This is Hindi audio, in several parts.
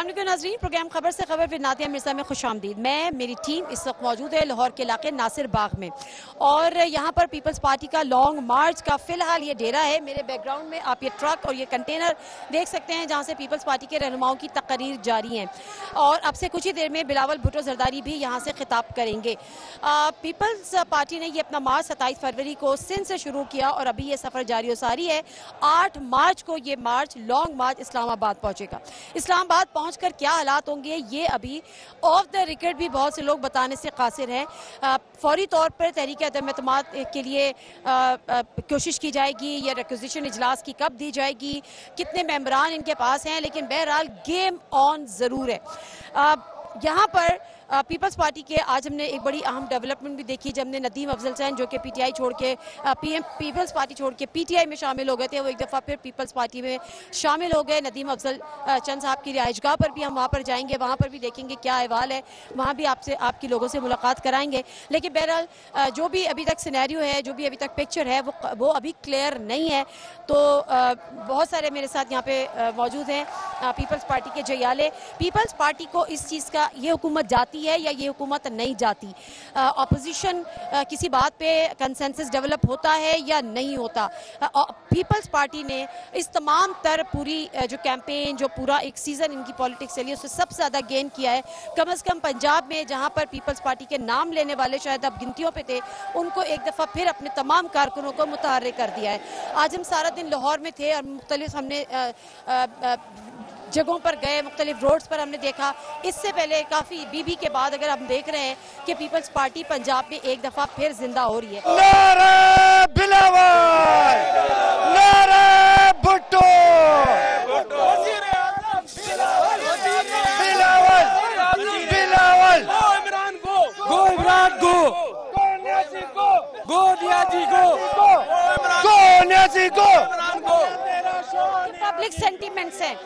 अस्सलाम वालेकुम नाज़रीन, प्रोग्राम खबर से खबर विद नादिया मिर्ज़ा में खुशामदीद। मैं मेरी टीम इस वक्त मौजूद है लाहौर के इलाके नासिर बाग में और यहाँ पर पीपल्स पार्टी का लॉन्ग मार्च का फिलहाल ये डेरा है। मेरे बैकग्राउंड में आप ये ट्रक और ये कंटेनर देख सकते हैं जहाँ से पीपल्स पार्टी के रहनुमाओं की तकरीर जारी हैं और अब से कुछ ही देर में बिलावल भुट्टो जरदारी भी यहाँ से खिताब करेंगे। पीपल्स पार्टी ने ये अपना मार्च 27 फरवरी को सिंध से शुरू किया और अभी ये सफ़र जारी सारी है। 8 मार्च को ये मार्च लॉन्ग मार्च इस्लामाबाद पहुँचेगा। इस्लामाबाद पहुंचकर क्या हालात होंगे ये अभी ऑफ द रिकॉर्ड भी बहुत से लोग बताने से कासिर हैं। फौरी तौर पर तहरीक अदम एतमाद के लिए कोशिश की जाएगी या रिक्विजिशन इजलास की कब दी जाएगी, कितने मेंबरान इनके पास हैं, लेकिन बहरहाल गेम ऑन ज़रूर है। यहाँ पर पीपल्स पार्टी के आज हमने एक बड़ी अहम डेवलपमेंट भी देखी जब ने नदीम अफजल सैन जो कि पीटीआई छोड़ के पीपल्स पार्टी छोड़ के पीटीआई में शामिल हो गए थे, वो एक दफ़ा फिर पीपल्स पार्टी में शामिल हो गए। नदीम अफजल चंद साहब की रिहाइशगाह पर भी हम वहाँ पर जाएंगे, वहाँ पर भी देखेंगे क्या अहवाल है, वहाँ भी आपकी लोगों से मुलाकात कराएंगे। लेकिन बहरहाल जो भी अभी तक सिनेरियो है, जो भी अभी तक पिक्चर है वो अभी क्लियर नहीं है। तो बहुत सारे मेरे साथ यहाँ पे मौजूद हैं पीपल्स पार्टी के जयाले। पीपल्स पार्टी को इस चीज़ का ये हुकूमत जाती है या ये हुकूमत नहीं जाती, अपोजिशन किसी बात पे कंसेंसस डेवलप होता है या नहीं होता। पीपल्स पार्टी ने इस तमाम तर पूरी जो कैंपेन जो पूरा एक सीज़न इनकी पॉलिटिक्स चली उससे सबसे ज़्यादा गेन किया है। कम अज़ कम पंजाब में जहाँ पर पीपल्स पार्टी के नाम लेने वाले शायद अब गिनतियों पे थे, उनको एक दफ़ा फिर अपने तमाम कारकुनों को मुतहर्रिक कर दिया है। आज हम सारा दिन लाहौर में थे और मुख्तलिफ हमने जगहों पर गए, मुख्तलिफ रोड्स पर हमने देखा। इससे पहले काफ़ी बीबी के बाद अगर हम देख रहे हैं कि पीपल्स पार्टी पंजाब में एक दफ़ा फिर जिंदा हो रही है। नारे बिलावल, नारे भुट्टो, बिलावल, बिलावल, इमरान गो, गो नियाजी गो, पब्लिक सेंटीमेंट्स हैं।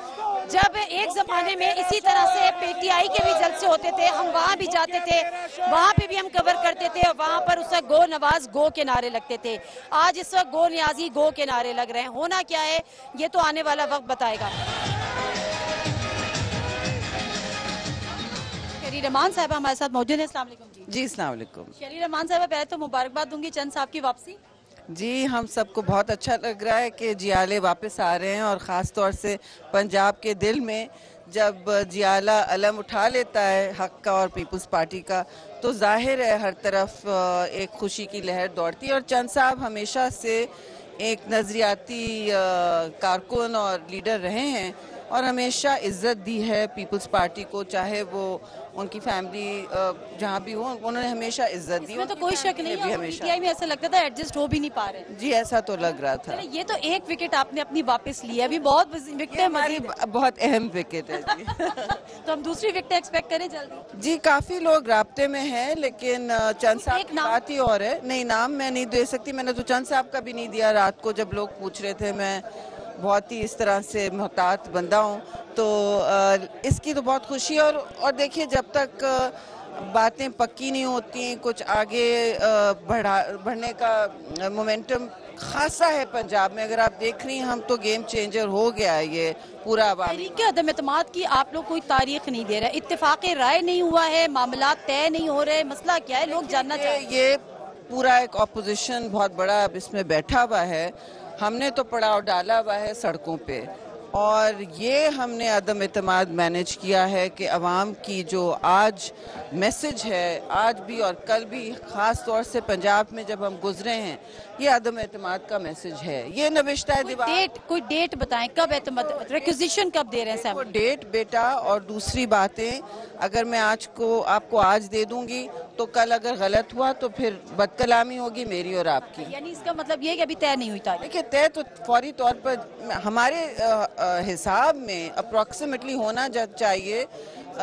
जब एक जमाने में इसी तरह से पीटीआई के भी जलसे होते थे, हम वहाँ भी जाते थे, वहाँ पे भी हम कवर करते थे और वहाँ पर उस वक्त गो नवाज गो के नारे लगते थे। आज इस वक्त गो नियाजी गो के नारे लग रहे हैं। होना क्या है ये तो आने वाला वक्त बताएगा। शेरी रहमान साहब हमारे साथ मौजूद है। अस्सलाम वालेकुम जी। अस्सलाम वालेकुम। शेरी रहमान साहब, पहले तो मुबारकबाद दूंगी चंद साहब की वापसी। जी, हम सबको बहुत अच्छा लग रहा है कि जियाले वापस आ रहे हैं और ख़ास तौर से पंजाब के दिल में जब जियाला अलम उठा लेता है हक का और पीपल्स पार्टी का तो जाहिर है हर तरफ एक खुशी की लहर दौड़ती है। और चंद साहब हमेशा से एक नज़रियाती कारकुन और लीडर रहे हैं और हमेशा इज्जत दी है पीपल्स पार्टी को, चाहे वो उनकी फैमिली जहाँ भी हो, उन्होंने हमेशा इज्जत दी। इसमें तो कोई शक नहीं है, पीटीआई में ऐसा लगता था एडजस्ट हो भी नहीं पा रहे। जी, ऐसा तो लग रहा था। ये तो एक विकेट आपने अपनी वापस ली है, अभी बहुत विकेटें मजीद बहुत अहम विकेट है जी। तो हम दूसरी विकेट एक्सपेक्ट करें जल्दी? जी, काफी लोग राब्ते में हैं, लेकिन चंद साहब की बात ही और है। नहीं, नाम मैं नहीं दे सकती, मैंने तो चंद साहब का भी नहीं दिया। रात को जब लोग पूछ रहे थे, मैं बहुत ही इस तरह से मोहतात बंदा हूँ, तो इसकी तो बहुत खुशी है। और देखिए, जब तक बातें पक्की नहीं होती, कुछ आगे बढ़ने का मोमेंटम खासा है पंजाब में। अगर आप देख रही हैं, हम तो गेम चेंजर हो गया है ये पूरा अवामी। तहरीक अदम एतमाद की आप लोग कोई तारीख नहीं दे रहे, इत्तेफाक राय नहीं हुआ है, मामला तय नहीं हो रहे, मसला क्या है लोग जानना चाहिए। ये पूरा एक ऑपोजिशन बहुत बड़ा अब इसमें बैठा हुआ है। हमने तो पड़ाव डाला हुआ है सड़कों पे और ये हमने अदम एतमाद मैनेज किया है कि अवाम की जो आज मैसेज है, आज भी और कल भी, ख़ास तौर से पंजाब में जब हम गुजरे हैं, ये अदम एतमाद का मैसेज है। ये नविश्ता है दीवार। कोई डेट बताएं कब एतमाद रिक्विजिशन कब दे रहे हैं साहब? डेट बेटा, और दूसरी बातें अगर मैं आपको आज दे दूंगी तो कल अगर गलत हुआ तो फिर बदकलामी होगी मेरी और आपकी। यानी इसका मतलब ये है कि अभी तय नहीं हुई तारीख? देखिए, तय तो फौरी तौर पर हमारे हिसाब में अप्रॉक्सीमेटली होना चाहिए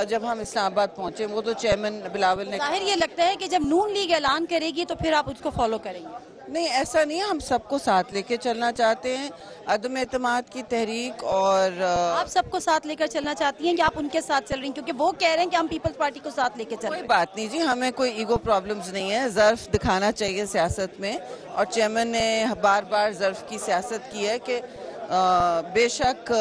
जब हम इस्लामाबाद पहुंचे। वो तो चेयरमैन बिलावल ने जाहिर ये लगता है कि जब नून लीग ऐलान करेगी तो फिर आप उसको फॉलो करेंगे। नहीं, ऐसा नहीं है, हम सबको साथ लेके चलना चाहते हैं। अदम एतमाद की तहरीक और आप सबको साथ लेकर चलना चाहती हैं कि आप उनके साथ चल रही हैं? क्योंकि वो कह रहे हैं कि हम पीपल्स पार्टी को साथ लेके चल रहे हैं। कोई बात नहीं जी, हमें कोई ईगो प्रॉब्लम्स नहीं है। ज़र्फ दिखाना चाहिए सियासत में और चेयरमैन ने बार बार ज़र्फ की सियासत की है कि बेशक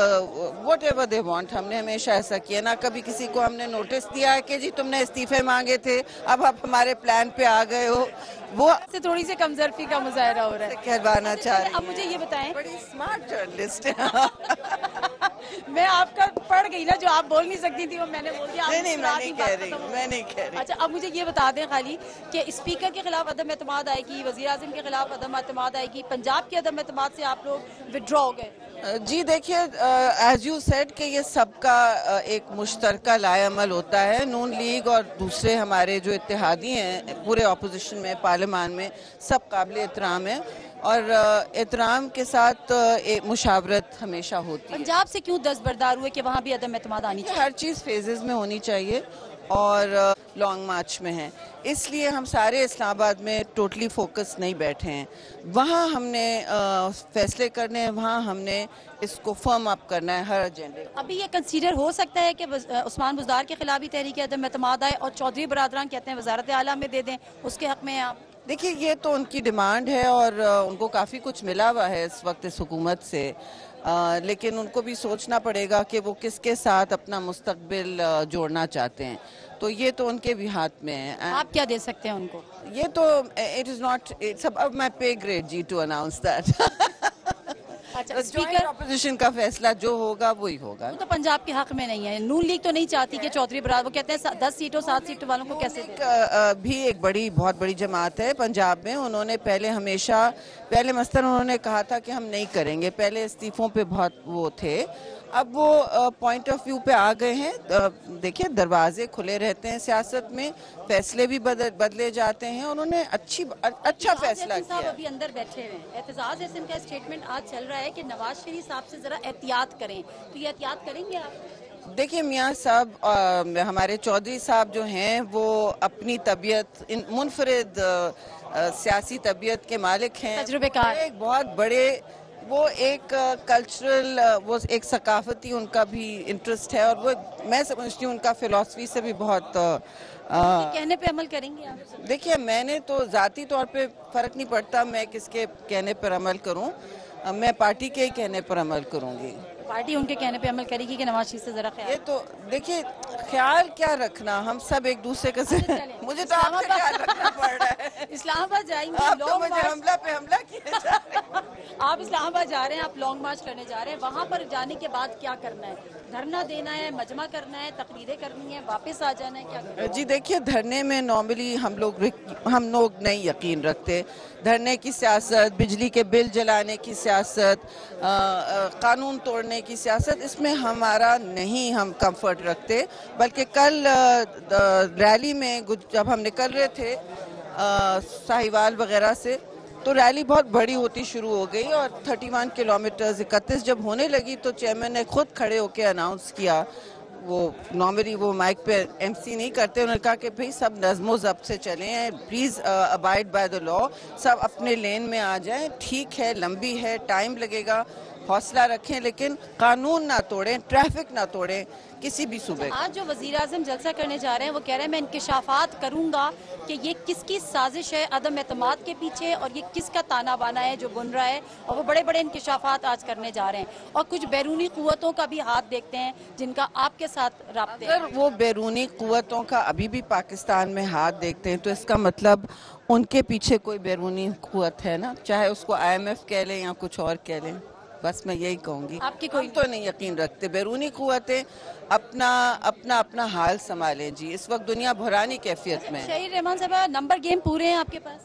वट एवर दे वांट, हमने हमेशा ऐसा किया ना, कभी किसी को हमने नोटिस दिया है कि जी तुमने इस्तीफे मांगे थे अब आप हमारे प्लान पे आ गए हो, वो से थोड़ी सी कमजोरी का मुजाहरा हो रहा है। कहवाना चाह रही अब मुझे ये बताएं, बड़ी स्मार्ट जर्नलिस्ट है। मैं आपका पढ़ गई ना, जो आप बोल नहीं सकती थी वो मैंने बोल दिया। नहीं, मैं नहीं कह रही, मैं नहीं कह रही। अच्छा, अब मुझे ये बता दें खाली कि स्पीकर के खिलाफ अदम एतमाद आएगी, वजीर आज़म के खिलाफ अदम एतमाद आएगी, पंजाब के अदम एतमाद से आप लोग विड्रॉ हो गए। जी देखिए, एज यू सेड कि ये सबका एक मुश्तरका लाएअमल होता है। नून लीग और दूसरे हमारे जो इत्तेहादी हैं पूरे अपोजिशन में, पार्लियामान में, सब काबिल एहतराम है और एहतराम के साथ मुशावरत हमेशा होती है। पंजाब से क्यों दस्तबरदार हुए कि वहाँ भी अदम एतमाद आनी चाहिए? हर चीज़ फेजेस में होनी चाहिए और लॉन्ग मार्च में है, इसलिए हम सारे इस्लामाबाद में टोटली फोकस नहीं बैठे हैं। वहाँ हमने फैसले करने हैं, वहाँ हमने इसको फर्म अप करना है हर एजेंडे। अभी ये कंसीडर हो सकता है कि उस्मान बुज़दार के खिलाफ भी तहरीक अदम एतमाद आए और चौधरी बरादरान कहते हैं वजारत आला में दे दें, उसके हक में आप? देखिए, ये तो उनकी डिमांड है और उनको काफ़ी कुछ मिला हुआ है इस वक्त इस हुकूमत से, लेकिन उनको भी सोचना पड़ेगा कि वो किसके साथ अपना मुस्तकबिल जोड़ना चाहते हैं, तो ये तो उनके भी हाथ में है। आप क्या दे सकते हैं उनको? ये तो it is not, it's above my pay grade जी टू अनाउंस दैट। अच्छा, स्पीकर अपोजिशन का फैसला जो होगा वही होगा। वो तो पंजाब के हक में नहीं है। नून लीग तो नहीं चाहती कि चौधरी बरादर, वो कहते हैं 10 सीटों 7 सीटों वालों को कैसे दें? भी एक बहुत बड़ी जमात है पंजाब में। उन्होंने पहले मसलन उन्होंने कहा था कि हम नहीं करेंगे, पहले इस्तीफों पे बहुत वो थे, अब वो पॉइंट ऑफ व्यू पे आ गए हैं। देखिए, दरवाजे खुले रहते हैं सियासत में, फैसले भी बदले जाते हैं। उन्होंने अच्छा फैसला किया। अभी अंदर बैठे हुए हैं, एतजाज अहसन का स्टेटमेंट आज चल रहा है कि नवाज शरीफ साहब से जरा एहतियात करें, तो ये एहतियात करेंगे आप? देखिए मियाँ साहब, हमारे चौधरी साहब जो हैं वो अपनी तबीयत, मुनफरिद सियासी तबीयत के मालिक हैं, तजुर्बेकार, एक बहुत बड़े, वो एक कल्चरल, वो एक सकाफती उनका भी इंटरेस्ट है और वो मैं समझती हूँ उनका फिलॉसफी से भी बहुत कहने पे अमल करेंगे आप? देखिए, मैंने तो ज़ाती तौर पे फ़र्क नहीं पड़ता मैं किसके कहने पर अमल करूँ, मैं पार्टी के ही कहने पर अमल करूँगी। पार्टी उनके कहने पे अमल करेगी कि नवाज शरीफ से जरा ख्याल? ये तो देखिए, ख्याल क्या रखना, हम सब एक दूसरे के से मुझे तो आपसे ख्याल रखना पड़ रहा है। इस्लामाबाद जाएंगे, आप तो मुझे हमला पे हमला किए जा रहे हैं। आप इस्लामाबाद जा रहे हैं, आप लॉन्ग मार्च करने जा रहे हैं, वहाँ पर जाने के बाद क्या करना है? धरना देना है, मजमा करना है, तकरीरें करनी है, वापस आ जाना है, क्या करना है? जी देखिए, धरने में नॉर्मली हम लोग नहीं यकीन रखते। धरने की सियासत, बिजली के बिल जलाने की सियासत, कानून तोड़ने की सियासत, इसमें हमारा नहीं हम कंफर्ट रखते। बल्कि कल रैली में जब हम निकल रहे थे साहिवाल वगैरह से, तो रैली बहुत बड़ी होती शुरू हो गई और 31 किलोमीटर 31 जब होने लगी तो चेयरमैन ने खुद खड़े होकर अनाउंस किया। वो नॉर्मली वो माइक पे एमसी नहीं करते, उन्होंने कहा कि भाई सब नज़्मो ज़ब्त से चले हैं, please abide by the law, सब अपने लेन में आ जाएं। ठीक है, लंबी है, टाइम लगेगा, हौसला रखें, लेकिन कानून ना तोड़ें, ट्रैफिक ना तोड़ें किसी भी सूबे। आज जो वजीर आज़म जलसा करने जा रहे हैं वो कह रहे हैं मैं इंकशाफात करूंगा कि ये किसकी साजिश है अदम एतमाद के पीछे और ये किसका ताना बाना है जो बुन रहा है, और वो बड़े बड़े इंकशाफात आज करने जा रहे हैं। और कुछ बैरूनी कुव्वतों का भी हाथ देखते हैं जिनका आपके साथ राब्ते हैं। अगर वो बैरूनी कुव्वतों का अभी भी पाकिस्तान में हाथ देखते हैं तो इसका मतलब उनके पीछे कोई बैरूनी कुव्वत है ना, चाहे उसको IMF कह लें या कुछ और कह लें। बस मैं यही कहूँगी, आपकी कोई तो नहीं यकीन रखते। बैरूनी कुव्वतें अपना हाल संभालें जी, इस वक्त दुनिया बुरानी कैफियत में है। शहीद रहमान साहब, नंबर गेम पूरे हैं आपके पास?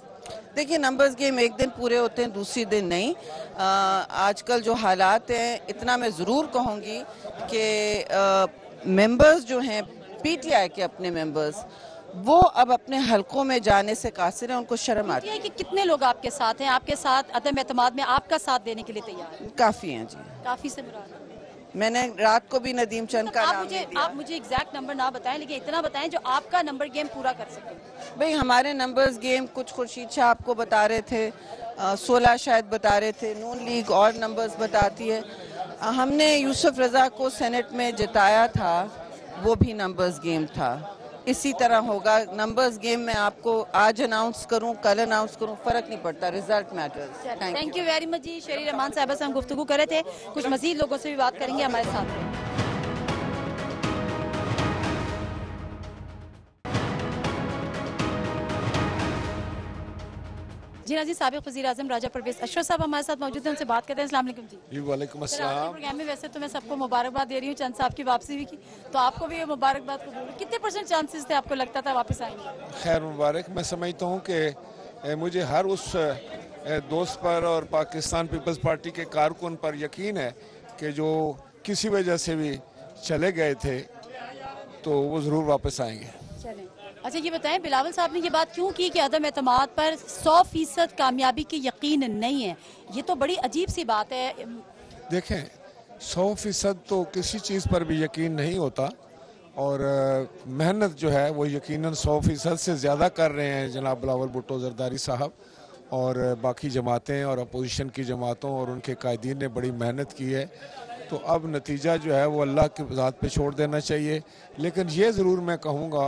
देखिए, नंबर्स गेम एक दिन पूरे होते हैं, दूसरी दिन नहीं। आजकल जो हालात हैं, इतना मैं ज़रूर कहूँगी कि मेंबर्स जो हैं PTI के, अपने मेंबर्स, वो अब अपने हलकों में जाने से कासिर हैं, उनको शर्म आती है कि कितने लोग आपके साथ हैं, आपके साथ अदम एतमाद में आपका साथ देने के लिए तैयार हैं? काफ़ी हैं जी। काफ़ी से मुराद है? मैंने रात को भी नदीम चंद का नाम दिया। आप मुझे एग्जैक्ट नंबर ना बताएं, लेकिन इतना बताएं जो आपका नंबर गेम पूरा कर सके। भाई, हमारे नंबर्स गेम कुछ खुर्शीद शाह आपको बता रहे थे, 16 शायद बता रहे थे, नून लीग और नंबर्स बताती है। हमने यूसुफ रजा को सेनेट में जिताया था, वो भी नंबर्स गेम था। इसी तरह होगा। नंबर्स गेम में आपको आज अनाउंस करूं, कल अनाउंस करूं, फर्क नहीं पड़ता, result matters. Thank you very much जी। शरीर रहमान साहिबा से हम गुफ्तगू कर रहे थे, कुछ मजीद लोगों से भी बात करेंगे, हमारे साथ। जी नाजी, साबिक वज़ीर आज़म राजा परवेज़ अशरफ साहब हमारे साथ मौजूद हैं, उनसे बात करते हैं। अस्सलाम वालेकुम जी। जी वालेकुम सर, आज के अस्सलाम। प्रोग्राम में वैसे तो मैं सबको मुबारकबाद दे रही हूँ, चंद साहब की वापसी भी की, तो आपको भी ये मुबारकबाद कबूल। कितने % चांसेस थे, आपको लगता था वापस आएंगे? खैर मुबारक। मैं समझता हूँ कि मुझे हर उस दोस्त पर और पाकिस्तान पीपल्स पार्टी के कारकुन पर यकीन है कि जो किसी वजह से भी चले गए थे तो वो ज़रूर वापस आएंगे। चलें, अच्छा ये बताएं, बिलावल साहब ने ये बात क्यों की कि अदम एतमाद पर 100% कामयाबी की यकीन नहीं है? ये तो बड़ी अजीब सी बात है। देखें, 100% तो किसी चीज़ पर भी यकीन नहीं होता, और मेहनत जो है वो यकीनन 100% से ज़्यादा कर रहे हैं जनाब बिलावल भुट्टो ज़रदारी साहब और बाकी जमातें और अपोजिशन की जमातों और उनके कायदीन ने बड़ी मेहनत की है। तो अब नतीजा जो है वो अल्लाह के ज़ात पे छोड़ देना चाहिए। लेकिन ये ज़रूर मैं कहूँगा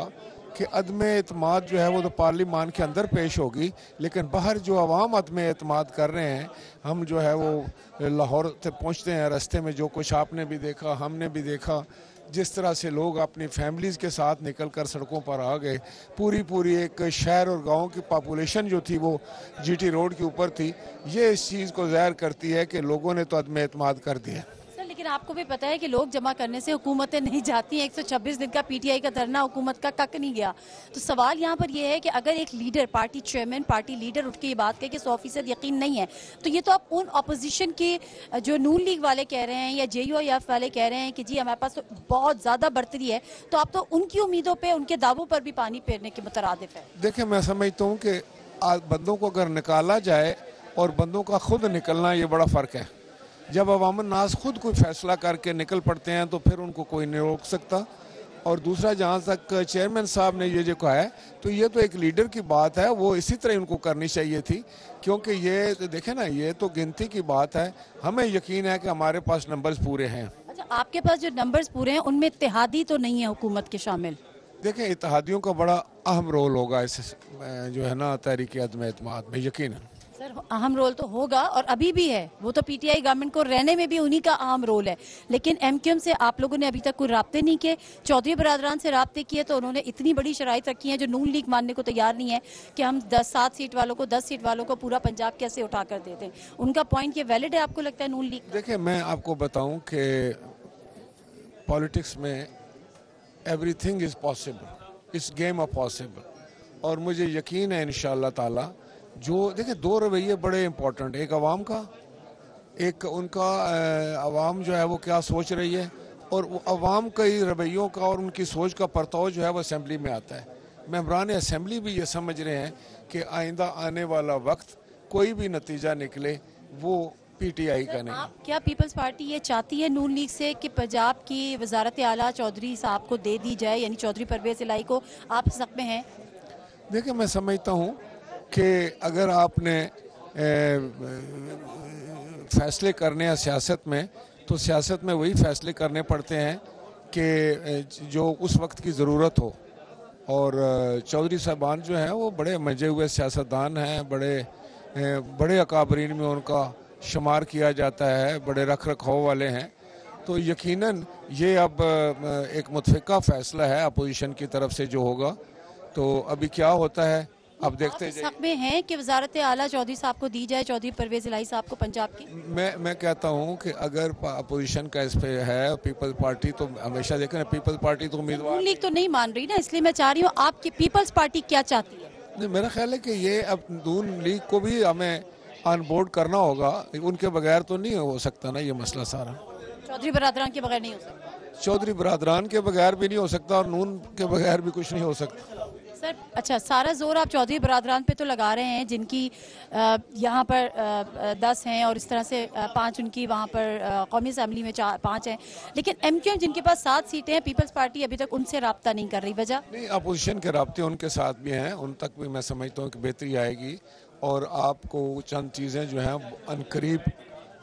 कि अदम एतमाद जो है वो तो पार्लिमान के अंदर पेश होगी, लेकिन बाहर जो अवाम अदम एतमाद कर रहे हैं, हम जो है वो लाहौर से पहुँचते हैं, रास्ते में जो कुछ आपने भी देखा, हमने भी देखा, जिस तरह से लोग अपनी फैमिलीज़ के साथ निकल कर सड़कों पर आ गए। पूरी एक शहर और गांव की पॉपुलेशन जो थी वो जीटी रोड के ऊपर थी। ये इस चीज़ को ज़ाहिर करती है कि लोगों ने तो अदम एतमाद कर दिया। लेकिन आपको भी पता है कि लोग जमा करने से हुकूमतें नहीं जाती हैं। 126 दिन का पीटीआई का धरना हुकूमत का कक नहीं गया। तो सवाल यहाँ पर यह है कि अगर एक leader, party chairman, party leader उठ के ये बात कहे कि 100% यकीन नहीं है, तो ये तो आप उन अपोजिशन के जो नून लीग वाले कह रहे हैं या JUIF वाले कह रहे हैं कि जी हमारे पास तो बहुत ज़्यादा बढ़तरी है, तो आप तो उनकी उम्मीदों पर, उनके दावों पर भी पानी फेरने के मुतरादिफ है। देखिए, मैं समझता हूँ कि बंदों को अगर निकाला जाए और बंदों का खुद निकलना, ये बड़ा फ़र्क है। जब अवाम नास खुद कोई फैसला करके निकल पड़ते हैं तो फिर उनको कोई नहीं रोक सकता। और दूसरा, जहाँ तक चेयरमैन साहब ने ये जो कहा है, तो ये तो एक लीडर की बात है, वो इसी तरह इनको करनी चाहिए थी, क्योंकि ये देखें ना, ये तो गिनती की बात है। हमें यकीन है कि हमारे पास नंबर्स पूरे हैं। अच्छा, आपके पास जो नंबर्स पूरे हैं उनमें इत्तेहादी तो नहीं है हुकूमत के शामिल? देखें, इत्तेहादियों का बड़ा अहम रोल होगा इस जो है ना तहरीक अदम एतमाद में, यकीनन। सर, अहम रोल तो होगा और अभी भी है, वो तो पीटीआई गवर्नमेंट को रहने में भी उन्हीं का अहम रोल है। लेकिन MQM से आप लोगों ने अभी तक कोई राब्ते नहीं किए। चौधरी बरादरान से राब्ते किए तो उन्होंने इतनी बड़ी शराइत रखी है जो नून लीग मानने को तैयार नहीं है कि हम 7 सीट वालों को, 10 सीट वालों को पूरा पंजाब कैसे उठा कर दे दें। उनका पॉइंट ये वैलिड है, आपको लगता है नून लीग? देखिए, मैं आपको बताऊं कि पॉलिटिक्स में एवरीथिंग इज़ पॉसिबल, इस गेम ऑफ पॉसिबल। और मुझे यकीन है इंशाअल्लाह ताला, जो देखिए, 2 रवैये बड़े इंपॉर्टेंट, एक अवाम का, एक उनका अवाम जो है वो क्या सोच रही है, और वो अवाम कई रवैयों का और उनकी सोच का परताव जो है वो असेंबली में आता है। मेंबरान असेंबली भी ये समझ रहे हैं कि आइंदा आने वाला वक्त कोई भी नतीजा निकले वो PTI का नहीं। आप क्या पीपल्स पार्टी ये चाहती है नून लीग से कि पंजाब की वजारत आला चौधरी साहब को दे दी जाए, यानी चौधरी परवेज इलाही को? आप इस हक में हैं? देखिए, मैं समझता हूँ कि अगर आपने फैसले करने हैं सियासत में, तो सियासत में वही फैसले करने पड़ते हैं कि जो उस वक्त की ज़रूरत हो। और चौधरी साहबान जो हैं वो बड़े मजे हुए सियासतदान हैं, बड़े अकाबरीन में उनका शुमार किया जाता है, बड़े रख रखाव वाले हैं। तो यकीनन ये अब एक मुतफ़िका फ़ैसला है अपोजिशन की तरफ से जो होगा। तो अभी क्या होता है अब देखते जाइए। में है कि वजारत आला चौधरी साहब को दी जाए, चौधरी परवेज इलाही साहब को पंजाब की? मैं कहता हूँ कि अगर अपोजिशन का इस पे है, पीपल्स पार्टी तो हमेशा देखें, पीपल्स पार्टी तो उम्मीदवार लीग तो नहीं मान रही ना, इसलिए मैं चाह रही हूँ आपकी पीपल्स पार्टी क्या चाहती है? नहीं, मेरा ख्याल है कि ये अब नून लीग को भी हमें ऑन बोर्ड करना होगा। उनके बगैर तो नहीं हो सकता ना ये मसला सारा। चौधरी बरादरान के बगैर नहीं हो सकता? चौधरी बरादरान के बगैर भी नहीं हो सकता और नून के बगैर भी कुछ नहीं हो सकता। सर, अच्छा, सारा जोर आप चौधरी बरादरान पे तो लगा रहे हैं जिनकी यहाँ पर 10 हैं और इस तरह से 5 उनकी वहाँ पर कौमी असेंबली में 5 हैं, लेकिन MQM जिनके पास 7 सीटें हैं, पीपल्स पार्टी अभी तक उनसे राब्ता नहीं कर रही। वजह? नहीं, अपोजिशन के राब्ते उनके साथ भी हैं, उन तक भी मैं समझता हूँ कि बेहतरी आएगी और आपको चंद चीज़ें जो हैं अनकरीब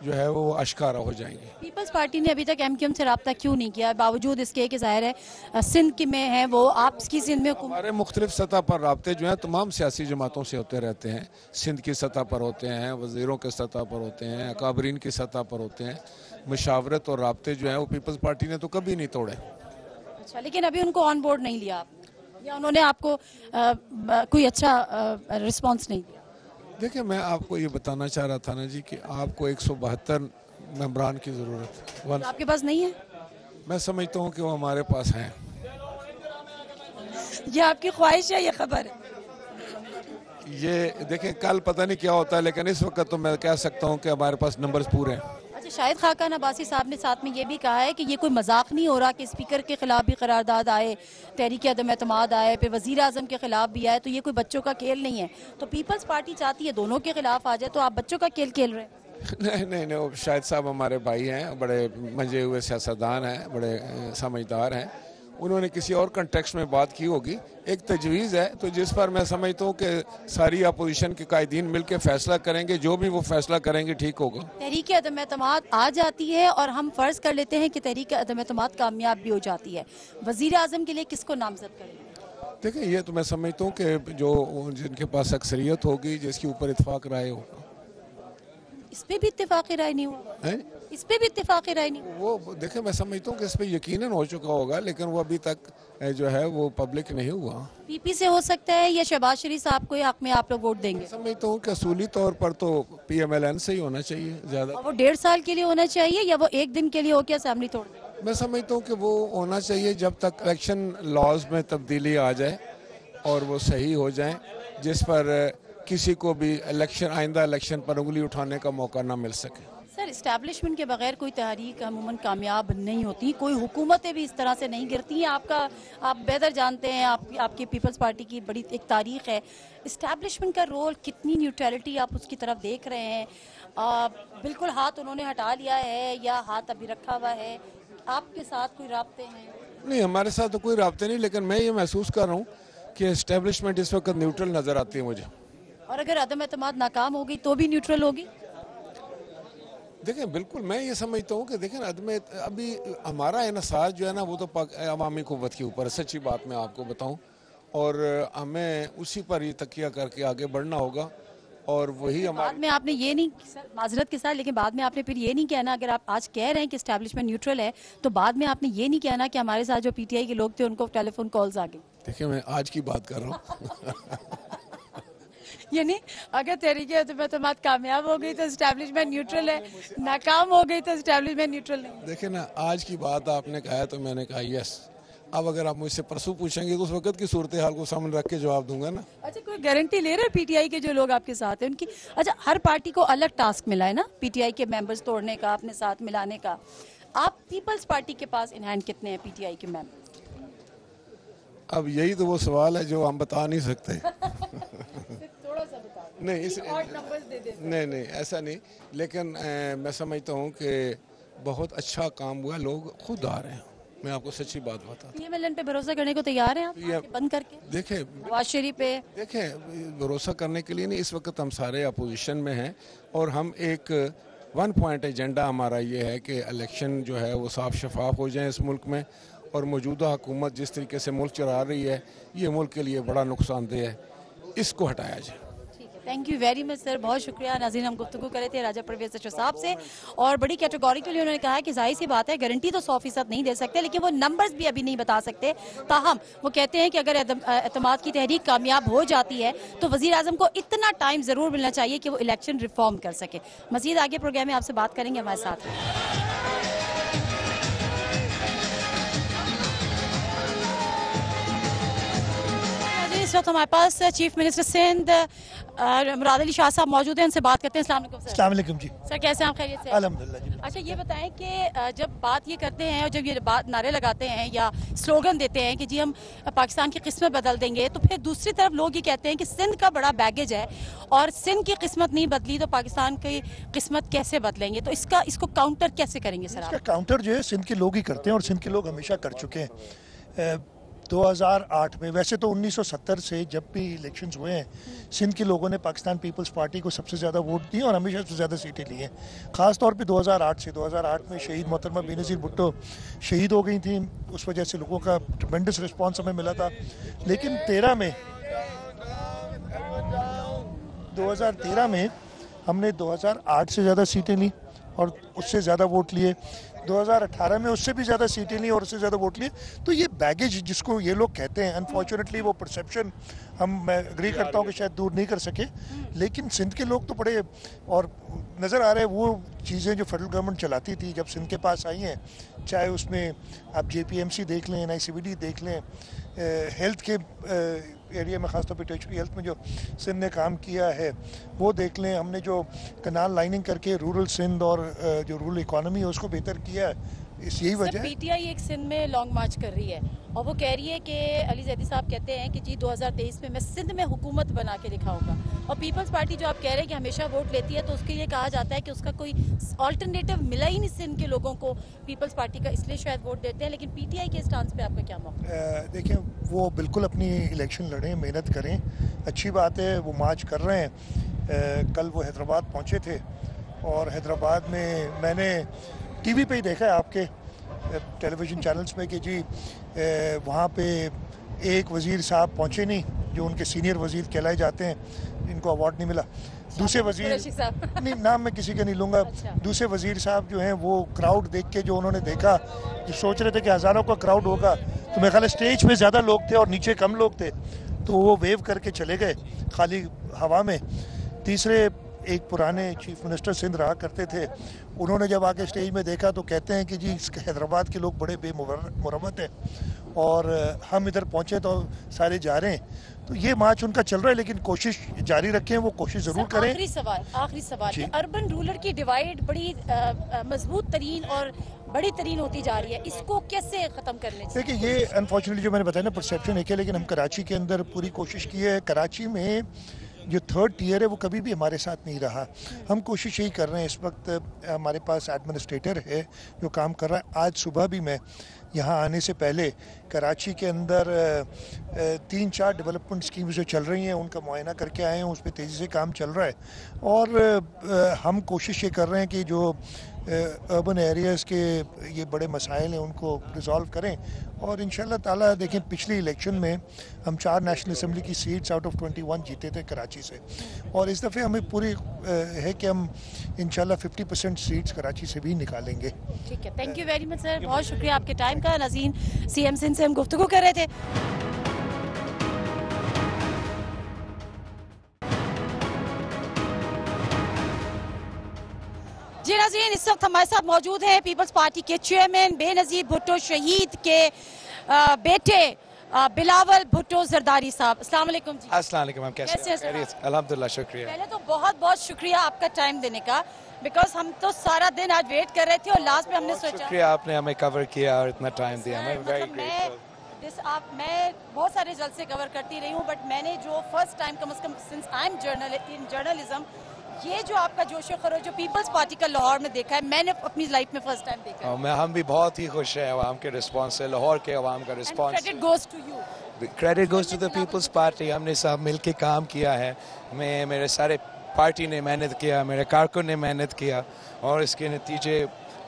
जो है वो आश्कारा हो जाएंगे। पीपल्स पार्टी ने अभी तक एमक्यूएम से रब्ता क्यों नहीं किया, बावजूद इसके कि जाहिर है सिंध में है वो, आपकी सिंध में हमारे मुख्तलिफ सतह पर राब्ते जो हैं तमाम सियासी जमातों से होते रहते हैं। सिंध की सतह पर होते हैं, वज़ीरों के सतह पर होते हैं, अकाबरीन की सतह पर होते हैं। मशावरत और राब्ते जो हैं वो पीपल्स पार्टी ने तो कभी नहीं तोड़े। अच्छा, लेकिन अभी उनको ऑन बोर्ड नहीं लिया आपने, या उन्होंने आपको कोई अच्छा रिस्पॉन्स नहीं दिया? देखिए, मैं आपको ये बताना चाह रहा था ना जी कि आपको 172 मेंबरान की ज़रूरत है। तो आपके पास नहीं है? मैं समझता हूँ कि वो हमारे पास हैं। ये आपकी ख्वाहिश है, ये खबर है? ये देखें, कल पता नहीं क्या होता है, लेकिन इस वक्त तो मैं कह सकता हूँ कि हमारे पास नंबर्स पूरे हैं। अच्छा, शाहिद खाकान अब्बासी साहब ने साथ में ये भी कहा है कि ये कोई मजाक नहीं हो रहा कि स्पीकर के खिलाफ भी करारदाद आए, तहरीक अदम एतमाद आए, फिर वजीर आजम के खिलाफ भी आए, तो ये कोई बच्चों का खेल नहीं है। तो पीपल्स पार्टी चाहती है दोनों के खिलाफ आ जाए, तो आप बच्चों का खेल खेल रहे हैं? नहीं नहीं नहीं, वो शाहिद साहब हमारे भाई हैं, बड़े मंजे हुए सियासतदान हैं, बड़े समझदार हैं। उन्होंने किसी और कंटेक्स्ट में बात की होगी, एक तजवीज़ है तो जिस पर मैं समझता हूँ कि सारी अपोजिशन के कायदीन मिलकर फैसला करेंगे, जो भी वो फैसला करेंगे ठीक होगा। तहरीक अदम एतमाद आ जाती है और हम फर्ज कर लेते हैं कि तहरीक अदम एतमाद कामयाब भी हो जाती है, वजीर आजम के लिए किसको नामजद करेंगे? देखिए, ये तो मैं समझता हूँ कि जो जिनके पास अक्सरियत होगी, जिसके ऊपर इत्तेफाक राय होगा। इस पे भी इत्तेफाकी राय नहीं हुआ है? इस पे भी इत्तेफाकी राय नहीं हुआ? वो देखिए, मैं समझता हूँ कि इस पर यकीनन हो चुका होगा, लेकिन वो अभी तक जो है वो पब्लिक नहीं हुआ। पीपी से हो सकता है या शहबाज शरीफ साहब को हक में आप लोग वोट देंगे? समझता हूँ कि असूली तौर पर तो PMLN से ही होना चाहिए ज्यादा। वो 1.5 साल के लिए होना चाहिए या वो एक दिन के लिए हो के असेंबली तोड़ दे? मैं समझता हूँ कि वो होना चाहिए जब तक इलेक्शन लॉज में तब्दीली आ जाए और वो सही हो जाए, जिस पर किसी को भी आइंदा इलेक्शन पर उंगली उठाने का मौका ना मिल सके। सर, इस्टेब्लिशमेंट के बगैर कोई तहरीक अमूमन कामयाब नहीं होती, कोई हुकूमतें भी इस तरह से नहीं गिरती हैं। आप बेहतर जानते हैं, आपकी पीपल्स पार्टी की बड़ी एक तारीख है। इस्टेब्लिशमेंट का रोल, कितनी न्यूट्रलिटी आप उसकी तरफ देख रहे हैं? बिल्कुल हाथ उन्होंने हटा लिया है या हाथ अभी रखा हुआ है? आपके साथ कोई राब्ते हैं? नहीं, हमारे साथ तो कोई राब्ते नहीं, लेकिन मैं ये महसूस कर रहा हूँ कि इस्टेब्लिशमेंट इस वक्त न्यूट्रल नजर आती है मुझे। और अगर अदम एतमाद नाकाम होगी तो भी न्यूट्रल होगी? देखें, बिल्कुल मैं ये समझता हूँ कि देखें, अभी हमारा इन्हसार जो है ना वो तो अवामी क़ुव्वत के ऊपर है, सच्ची बात मैं आपको बताऊँ, और हमें उसी पर ही तकिया करके आगे बढ़ना होगा। और वही बाद में आपने ये नहीं, माजरत के साथ, लेकिन बाद में आपने फिर ये नहीं कहना, अगर आप आज कह रहे हैं कि एस्टेब्लिशमेंट न्यूट्रल है, तो बाद में आपने ये नहीं कहना कि हमारे साथ जो PTI के लोग थे उनको टेलीफोन कॉल्स आ गई। देखिए, मैं आज की बात कर रहा हूँ। यानी अगर तहरीके एतमाद कामयाब हो गई तो एस्टेब्लिशमेंट न्यूट्रल है, नाकाम हो गई तो एस्टेब्लिशमेंट न्यूट्रल नहीं। देखिए ना, आज की बात आपने कहा है तो मैंने कहा यस। अब अगर आप मुझसे परसों पूछेंगे तो उस वक्त की सूरत हाल को सामने रख के जवाब दूंगा ना। अच्छा, कोई गारंटी ले रहे हैं PTI के जो लोग आपके साथ हैं उनकी? अच्छा, हर पार्टी को अलग टास्क मिला है ना PTI के मेंबर्स तोड़ने का, अपने साथ मिलाने का। आप पीपल्स पार्टी के पास इन हैंड कितने हैं PTI के मेंबर? अब यही तो वो सवाल है जो हम बता नहीं सकते। थोड़ा सा बता नहीं नहीं, ऐसा नहीं, लेकिन मैं समझता हूँ कि बहुत अच्छा काम हुआ, लोग खुद आ रहे हैं। मैं आपको सच्ची बात बताता हूँ। PMLN पे भरोसा करने को तैयार हैं आप, आंखें बंद करके? देखें, नवाज शरीफ पे देखें, भरोसा करने के लिए नहीं, इस वक्त हम सारे अपोजिशन में हैं और हम एक 1 पॉइंट एजेंडा हमारा ये है कि इलेक्शन जो है वो साफ शफाफ हो जाए इस मुल्क में, और मौजूदा हुकूमत जिस तरीके से मुल्क चला रही है ये मुल्क के लिए बड़ा नुकसानदेह है, इसको हटाया जाए। Thank you very much sir, बहुत शुक्रिया। नाज़रीन, हम गुफ्तगू करे थे राजा परवेज़ अशरफ साहब से, और बड़ी कैटेगोरिकली उन्होंने कहा कि जाहिर सी बात है गारंटी तो 100% नहीं दे सकते, लेकिन वो नंबर्स भी अभी नहीं बता सकते। ताहम वो कहते हैं कि अगर एतमाद की तहरीक कामयाब हो जाती है तो वज़ीर आज़म को इतना टाइम ज़रूर मिलना चाहिए कि वो इलेक्शन रिफॉर्म कर सके। मज़ीद आगे प्रोग्राम में आपसे बात करेंगे, हमारे साथ। इस वक्त हमारे पास चीफ मिनिस्टर सिंध मुराद अली शाह साहब मौजूद हैं, उनसे बात करते हैं। अस्सलाम वालेकुम जी। सर, कैसे हैं आप? खैरियत से? अल्हम्दुलिल्लाह जी। अच्छा, ये बताएं कि जब बात ये करते हैं और जब ये बात नारे लगाते हैं या स्लोगन देते हैं कि जी हम पाकिस्तान की किस्मत बदल देंगे, तो फिर दूसरी तरफ लोग ये कहते हैं कि सिंध का बड़ा बैगेज है और सिंध की किस्मत नहीं बदली तो पाकिस्तान की किस्मत कैसे बदलेंगे? तो इसको काउंटर कैसे करेंगे सर आप? इसका काउंटर जो है सिंध के लोग ही करते हैं और सिंध के लोग हमेशा कर चुके हैं। 2008 में, वैसे तो 1970 से जब भी इलेक्शंस हुए हैं सिंध के लोगों ने पाकिस्तान पीपल्स पार्टी को सबसे ज़्यादा वोट दिए और हमेशा सबसे ज़्यादा सीटें ली हैं। ख़ास तौर पे 2008 में शहीद मोहतरमा बेनज़ीर भुट्टो शहीद हो गई थी, उस वजह से लोगों का ट्रेमेंडस रिस्पॉन्स हमें मिला था। लेकिन 2013 में हमने 2008 से ज़्यादा सीटें ली और उससे ज़्यादा वोट लिए। 2018 में उससे भी ज़्यादा सीटें ली और उससे ज़्यादा वोट लिए। तो ये बैगेज जिसको ये लोग कहते हैं, अनफॉर्चुनेटली वो परसेप्शन मैं एग्री करता हूँ कि शायद दूर नहीं कर सके, लेकिन सिंध के लोग तो बड़े और नज़र आ रहे हैं वो चीज़ें जो फेडरल गवर्नमेंट चलाती थी जब सिंध के पास आई हैं, चाहे उसमें आप JPMC देख लें, NICVD देख लें, हेल्थ के एरिया में ख़ासतौर पर टर्शरी हेल्थ में जो सिंध ने काम किया है वो देख लें। हमने जो कनाल लाइनिंग करके रूरल सिंध और जो रूरल इकॉनमी है उसको बेहतर किया है, इस यही वजह है। PTI एक सिंध में लॉन्ग मार्च कर रही है और वो कह रही है कि अली जैदी साहब कहते हैं कि जी 2023 में मैं सिंध में हुकूमत बना के दिखाऊंगा, और पीपल्स पार्टी जो आप कह रहे हैं कि हमेशा वोट लेती है तो उसके लिए कहा जाता है कि उसका कोई ऑल्टरनेटिव मिला ही नहीं सिंध के लोगों को पीपल्स पार्टी का, इसलिए शायद वोट देते हैं। लेकिन PTI के स्टांस पे आपका क्या मौका? देखिए वो बिल्कुल अपनी इलेक्शन लड़ें, मेहनत करें, अच्छी बात है, वो मार्च कर रहे हैं। कल वो हैदराबाद पहुँचे थे और हैदराबाद में मैंने TV पे ही देखा है आपके टेलीविज़न चैनल्स में कि जी वहाँ पे एक वज़ीर साहब पहुँचे नहीं जो उनके सीनियर वज़ीर कहलाए जाते हैं, इनको अवार्ड नहीं मिला। दूसरे वज़ीर नहीं, नाम मैं किसी का नहीं लूँगा। अच्छा। दूसरे वज़ीर साहब जो हैं वो क्राउड देख के जो उन्होंने देखा, जो सोच रहे थे कि हज़ारों का क्राउड होगा, तो मेरे ख्याल है स्टेज पे ज़्यादा लोग थे और नीचे कम लोग थे, तो वो वेव करके चले गए खाली हवा में। तीसरे एक पुराने चीफ मिनिस्टर सिंध रहा करते थे, उन्होंने जब आके स्टेज में देखा तो कहते हैं कि जी हैदराबाद के लोग बड़े बेमुरवत हैं और हम इधर पहुंचे तो सारे जा रहे हैं। तो ये मार्च उनका चल रहा है, लेकिन कोशिश जारी रखें, वो कोशिश ज़रूर करें। आखिरी सवाल कि अर्बन रूरल की डिवाइड बड़ी मजबूत तरीन और बड़ी तरीन होती जा रही है, इसको कैसे ख़त्म करने चाहिए? देखिए ये अनफॉर्चुनेटली जो मैंने बताया ना परसेप्शन एक है, लेकिन हम कराची के अंदर पूरी कोशिश की है। कराची में जो थर्ड टियर है वो कभी भी हमारे साथ नहीं रहा। हम कोशिश यही कर रहे हैं, इस वक्त हमारे पास एडमिनिस्ट्रेटर है जो काम कर रहा है। आज सुबह भी मैं यहाँ आने से पहले कराची के अंदर 3-4 डेवलपमेंट स्कीम्स जो चल रही हैं उनका मुआयना करके आए हैं, उस पर तेज़ी से काम चल रहा है और हम कोशिश ये कर रहे हैं कि जो अर्बन एरियाज़ के ये बड़े मसाइल हैं उनको रिजॉल्व करें और इंशाल्लाह ताला देखें पिछली इलेक्शन में हम 4 नेशनल असम्बली की सीट्स आउट ऑफ 21 जीते थे कराची से, और इस दफ़े हमें पूरी है कि हम इंशाल्लाह 50% सीट्स कराची से भी निकालेंगे। ठीक है, thank you very much sir, बहुत शुक्रिया आपके टाइम का। नाज़रीन, CM सिंध से हम गुफ्तगू कर रहे थे। जी नाज़रीन, इस वक्त हमारे साथ मौजूद हैं पीपल्स पार्टी के चेयरमैन बेनज़ीर भुट्टो शहीद के बेटे बिलावल भुट्टो जरदारी साहब। अस्सलाम वालेकुम जी। अस्सलाम वालेकुम, हम कैसे हैं? अल्हम्दुलिल्लाह, शुक्रिया। पहले तो बहुत बहुत शुक्रिया आपका टाइम देने का, बिकॉज हम तो सारा दिन आज वेट कर रहे थे और लास्ट में हमने सोचा शुक्रिया आपने हमें कवर किया और इतना टाइम दिया, मैं वेरी मतलब ग्रेटफुल। मैं बहुत सारे जलसे कवर करती रही हूँ, बट मैंने जो फर्स्ट टाइम कम से कम सिंस आई एम जर्नलिज्म ये जो आपका जोश खरोश जो पीपल्स पार्टी का लाहौर में देखा है, मैंने अपनी लाइफ में फर्स्ट टाइम देखा है। हम भी बहुत ही खुश हैं अवाम के रिस्पांस से, लाहौर के अवाम का response. Credit goes to you, credit goes to the Peoples Party. हमने सब मिल के काम किया है, मेरे सारे पार्टी ने मेहनत किया, मेरे कारकुन ने मेहनत किया और इसके नतीजे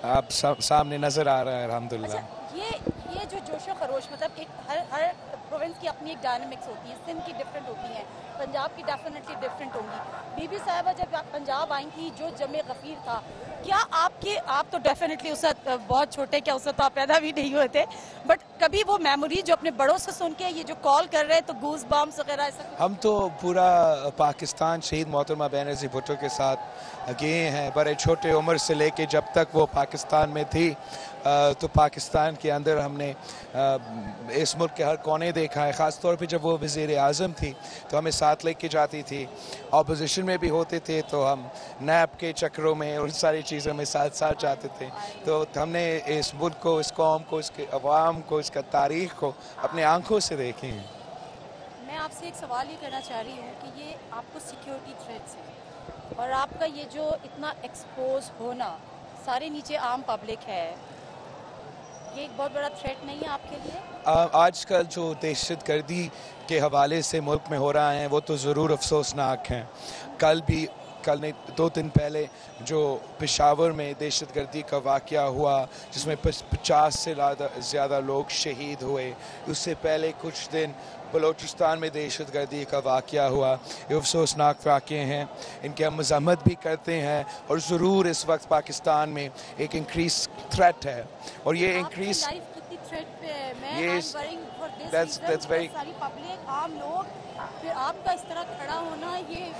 आप सामने नजर आ रहा है अल्हम्दुलिल्लाह। ये जो जोशो खरोश मतलब एक हर प्रोविंस की अपनी एक डायनामिक्स होती है, सिंध की डिफरेंट होती है, पंजाब की डेफिनेटली डिफरेंट होंगी। बीबी साहिबा जब पंजाब आई थी, जो जमे गफीर था, क्या आप तो डेफिनेटली उस वक्त बहुत छोटे, क्या उस वक्त आप पैदा भी नहीं हुए थे, बट कभी वो मेमोरी जो अपने बड़ों से सुन के ये जो कॉल कर रहे हैं तो गूज बम्स वगैरह ऐसा? हम तो पूरा पाकिस्तान शहीद मोहतरमा बेनज़ीर भुट्टो के साथ गए हैं, बड़े छोटे उम्र से लेके जब तक वो पाकिस्तान में थी, तो पाकिस्तान के अंदर हमने इस मुल्क के हर कोने देखा है। ख़ास तौर पे जब वो वज़ीर आज़म थी तो हमें साथ लेके जाती थी, ऑपोजिशन में भी होते थे तो हम नैब के चक्रों में उन सारी चीज़ों में साथ साथ जाते थे। तो हमने इस मुल्क को, इस कौम को, इसके अवाम को, इसका तारीख़ को अपने आँखों से देखे हैं। मैं आपसे एक सवाल ये करना चाह रही हूँ कि ये आपको सिक्योरिटी थ्रेट्स है और आपका ये जो इतना एक्सपोज होना, सारे नीचे आम पब्लिक है, ये एक बहुत बड़ा थ्रेट नहीं है आपके लिए? आजकल जो दहशतगर्दी के हवाले से मुल्क में हो रहा है वो तो ज़रूर अफसोसनाक हैं। कल नहीं 2 दिन पहले जो पेशावर में दहशतगर्दी का वाक़या हुआ जिसमें 50 से ज़्यादा लोग शहीद हुए, उससे पहले कुछ दिन बलूचिस्तान में दहशतगर्दी का वाक़या हुआ। ये अफसोसनाक वाक़े हैं, इनकी हम मज़म्मत भी करते हैं और ज़रूर इस वक्त पाकिस्तान में एक इंक्रीज थ्रेट है और ये इंक्रीज that's very आम लोग फिर आपका इस तरह खड़ा होना, ये